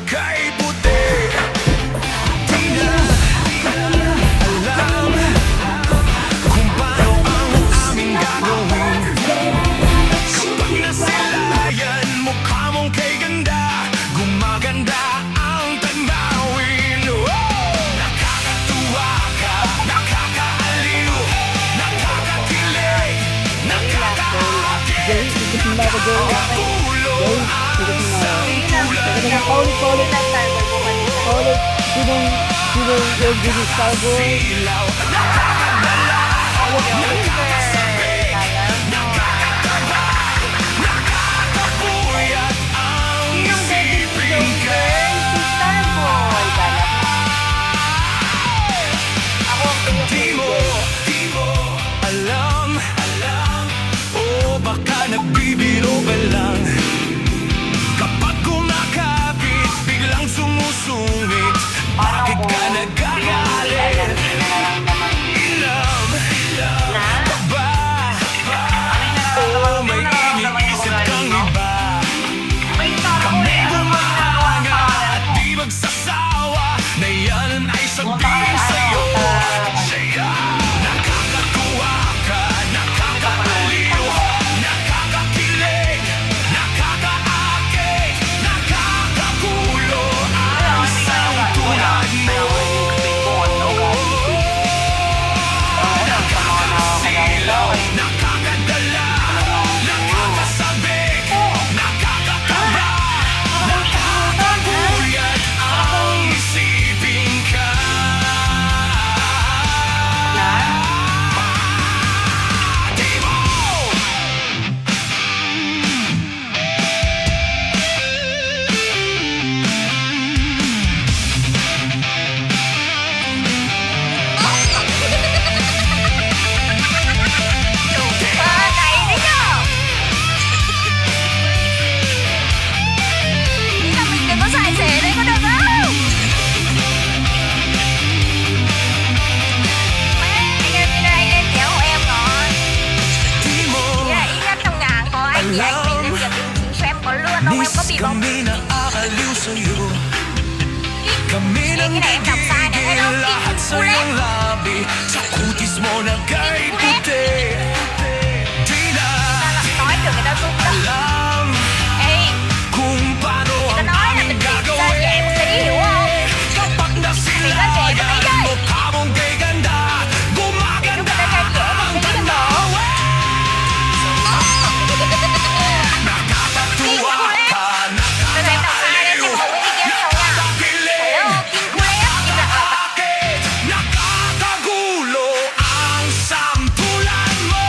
kay puti. Di na alam kung paano ang aming gagawin. Kapag nasilayan, mukha mong kay ganda, gumaganda ang tanawin. Nakakatuwa ka, nakakaaliw, nakakakilig, nakakaakit, nakakagulo ang sampulan mo. Nakakasilaw, nakakadala, nakakasabik, nakakataba, nakakapuyat ang isipin ka. Di mo alam, o baka nagbibiro ka lang. Kapag kumakapit, biglang sumusungit. Bakit ka nagagalit? Ilam ka ba? O may iniisip kang iba? Kami bumanga at di magsasawa, na yan ay sabihin sa'yo. Nakakatuwa ka, nakakaaliw, nakakakilig, nakakaakit, nakakagulo ang isang tulad mo. Nakakasilaw, nakakadala, nakakasabik, nakakataba, nakakapuyat ang isipin ka. Di mo Miss, kami na aaliw sa'yo. Kami nang nagigil lahat sa iyong labi, sa kutis mo na kay puti. Di na alam kung paano ang aming gagawin. Kapag nasilayan, mukha mong kay ganda, gumaganda ang tanawin. Nakakatuwa ka, nakakaaliw, nakakakilig, nakakaakit, nakakagulo ang sampulan mo.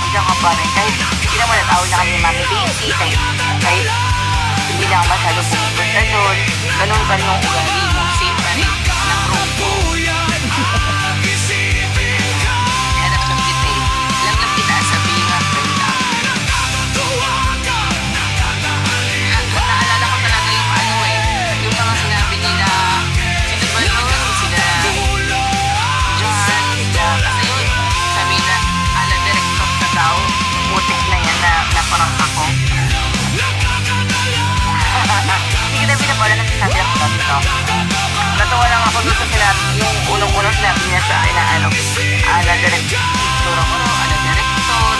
Diyan ka pa rin, kahit hindi naman natawag na kami ni Mami Daisy, kahit hindi lang masyado pumupunta doon, ganun pa rin yung ugali mo, same pa rin, anak Nakakapuyan ang isipin ka. anak lang kita eh, alam lang kita sabihin nga friend ka. Nakakatuwa ka, nakakaaliw, Naalala ko talaga yung ano eh, yung mga sinabi nila, sino ba yun, sila gulo Johan, sila, kasi yun, sabi na, ala director na daw, putik na yan na naparang ako. Hindi kita pinapala na sinabi ako dito. Natuwa lang ako doon sa sinabi, yung unang-unang sinabi niya sa akin na ano, ala director ako, ala director,